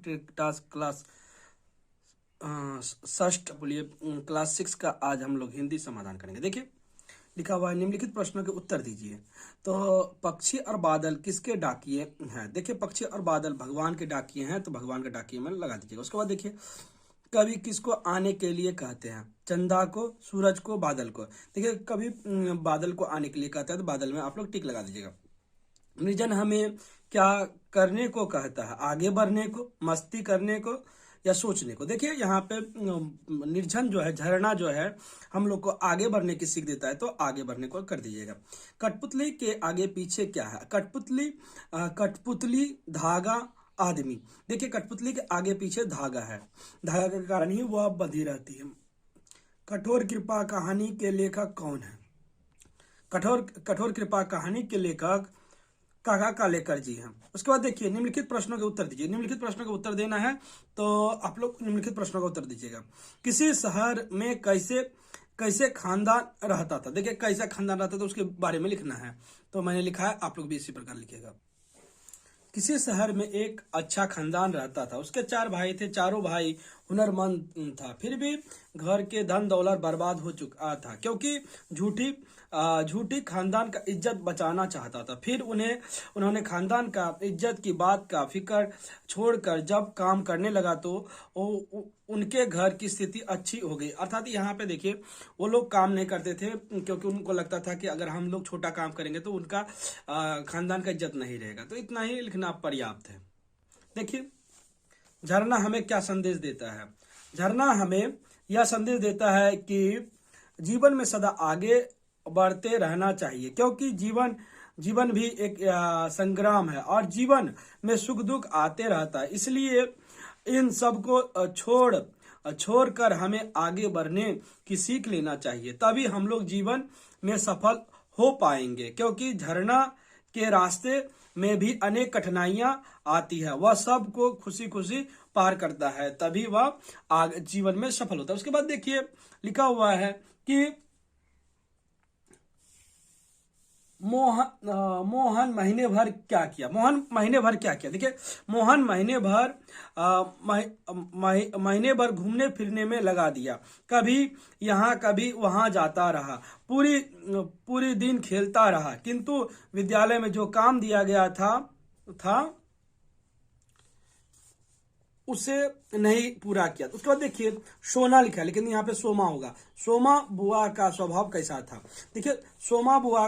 Task class षष्ठ बोलिए class 6 का आज हम लोग हिंदी समाधान करेंगे। देखिए लिखा हुआ है निम्नलिखित प्रश्नों के उत्तर दीजिए। तो पक्षी और बादल किसके डाकिए हैं? देखिए पक्षी और बादल भगवान के डाकिए हैं, तो भगवान के डाकिए में लगा दीजिएगा। उसके बाद देखिए कवि किसको आने के लिए कहते हैं? चंदा को, सूरज को, बादल को। देखिए कवि बादल को आने के लिए कहता है, तो बादल में आप लोग टिक लगा दीजिएगा। निर्जन हमें क्या करने को कहता है? आगे बढ़ने को, मस्ती करने को या सोचने को। देखिए यहाँ पे निर्जन जो है, झरना जो है, हम लोग को आगे बढ़ने की सीख देता है, तो आगे बढ़ने को कर दीजिएगा। कठपुतली के आगे पीछे क्या है? कठपुतली, धागा, आदमी। देखिए कठपुतली के आगे पीछे धागा है, धागा के कारण ही वह बंधी रहती है। कठोर कृपा कहानी के लेखक कौन है? कठोर कृपा कहानी के लेखक काका कालेकर जी हैं। उसके बाद देखिए निम्नलिखित प्रश्नों के उत्तर दीजिए। निम्नलिखित प्रश्नों का उत्तर देना है, तो आप लोग निम्नलिखित प्रश्नों का उत्तर दीजिएगा। किसी शहर में कैसे खानदान रहता था? देखिए कैसा खानदान रहता था उसके बारे में लिखना है, तो मैंने लिखा है, आप लोग भी इसी प्रकार लिखिएगा। किसी शहर में एक अच्छा खानदान रहता था, उसके 4 भाई थे, चारों भाई हुनरमंद था, फिर भी घर के धन दौलत बर्बाद हो चुका था, क्योंकि झूठी खानदान का इज्जत बचाना चाहता था। फिर उन्होंने खानदान का इज्जत की बात का फिक्र छोड़कर जब काम करने लगा तो उनके घर की स्थिति अच्छी हो गई। अर्थात यहाँ पे देखिए वो लोग काम नहीं करते थे, क्योंकि उनको लगता था कि अगर हम लोग छोटा काम करेंगे तो उनका खानदान का इज्जत नहीं रहेगा। तो इतना ही लिखना पर्याप्त है। देखिए झरना हमें क्या संदेश देता है? झरना हमें यह संदेश देता है कि जीवन में सदा आगे बढ़ते रहना चाहिए, क्योंकि जीवन भी एक संग्राम है और जीवन में सुख दुख आते रहता है। इसलिए इन सब को छोड़कर हमें आगे बढ़ने की सीख लेना चाहिए, तभी हम लोग जीवन में सफल हो पाएंगे। क्योंकि झरना के रास्ते में भी अनेक कठिनाइयां आती है, वह सब को खुशी खुशी पार करता है, तभी वह आगे जीवन में सफल होता है। उसके बाद देखिए लिखा हुआ है कि मोहन महीने भर क्या किया? मोहन महीने भर क्या किया? देखिए मोहन महीने भर घूमने फिरने में लगा दिया, कभी यहाँ कभी वहां जाता रहा, पूरी दिन खेलता रहा, किंतु विद्यालय में जो काम दिया गया था उसे नहीं पूरा किया। उसके बाद देखिए सोना लिखा है, लेकिन यहाँ पे सोमा होगा। सोमा बुआ का स्वभाव कैसा था? देखिए सोमा बुआ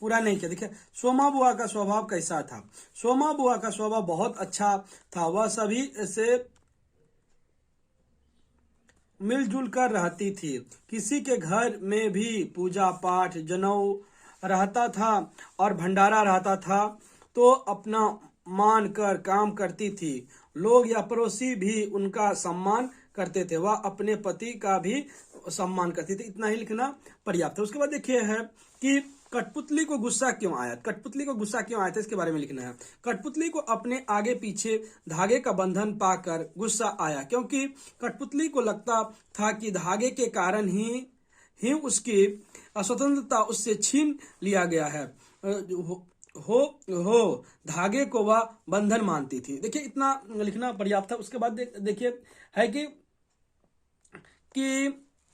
पूरा नहीं किया। देखिए सोमा बुआ का स्वभाव कैसा था? सोमा बुआ का स्वभाव बहुत अच्छा था, वह सभी से मिलजुल कर रहती थी, किसी के घर में भी पूजा पाठ, जनेऊ रहता था और भंडारा रहता था तो अपना मान कर काम करती थी। लोग या पड़ोसी भी उनका सम्मान करते थे, वह अपने पति का भी सम्मान करती थी। इतना ही लिखना पर्याप्त है। उसके बाद देखिए है कि कठपुतली को गुस्सा क्यों आया? कठपुतली को गुस्सा क्यों आया था, इसके बारे में लिखना है। कठपुतली को अपने आगे पीछे धागे का बंधन पाकर गुस्सा आया, क्योंकि कठपुतली को लगता था कि धागे के कारण ही उसकी स्वतंत्रता उससे छीन लिया गया है। धागे को वह बंधन मानती थी। देखिए इतना लिखना पर्याप्त था। उसके बाद देखिए है कि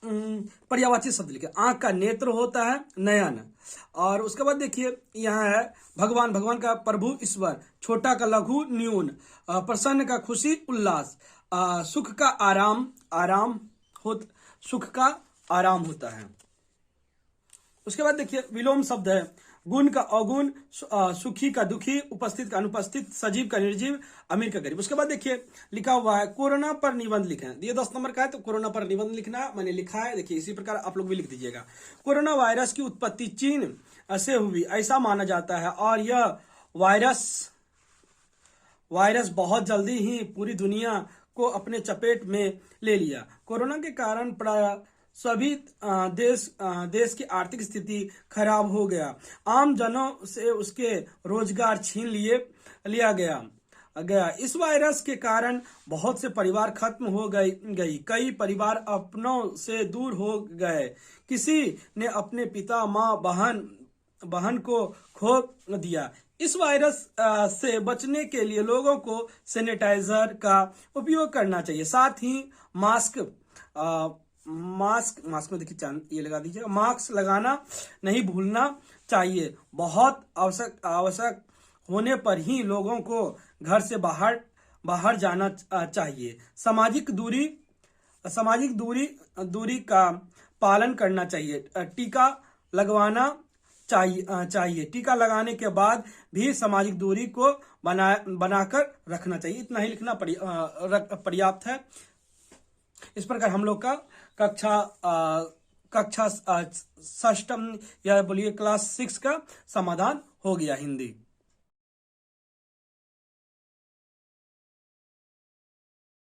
पर्यायवाची शब्द लिखे। आंख का नेत्र होता है नयन, और उसके बाद देखिए यहाँ है भगवान का प्रभु ईश्वर, छोटा का लघु न्यून, प्रसन्न का खुशी उल्लास, सुख का आराम होता है। उसके बाद देखिए विलोम शब्द है। गुण का अवगुण, सुखी का दुखी, उपस्थित का अनुपस्थित, सजीव का निर्जीव, अमीर का गरीब। उसके बाद देखिए लिखा हुआ है कोरोना पर निबंध लिखें। ये 10 नंबर का है, तो कोरोना पर निबंध लिखना मैंने लिखा है। देखिए इसी प्रकार आप लोग भी लिख दीजिएगा। कोरोना वायरस की उत्पत्ति चीन से हुई ऐसा माना जाता है, और यह वायरस बहुत जल्दी ही पूरी दुनिया को अपने चपेट में ले लिया। कोरोना के कारण प्राय सभी देश की आर्थिक स्थिति खराब हो गया, आम जनों से उसके रोजगार छीन लिया गया। इस वायरस के कारण बहुत से परिवार खत्म हो गई, कई परिवार अपनों से दूर हो गए, किसी ने अपने पिता, माँ, बहन बहन को खो दिया। इस वायरस से बचने के लिए लोगों को सैनिटाइजर का उपयोग करना चाहिए। साथ ही मास्क में देखिए चांद ये लगा दीजिए, मास्क लगाना नहीं भूलना चाहिए। बहुत आवश्यक होने पर ही लोगों को घर से बाहर जाना चाहिए। सामाजिक दूरी का पालन करना चाहिए। टीका लगवाना चाहिए। टीका लगाने के बाद भी सामाजिक दूरी को बनाकर रखना चाहिए। इतना ही लिखना पर्याप्त है। इस प्रकार हम लोग का कक्षा षष्ठम या बोलिए क्लास 6 का समाधान हो गया हिंदी।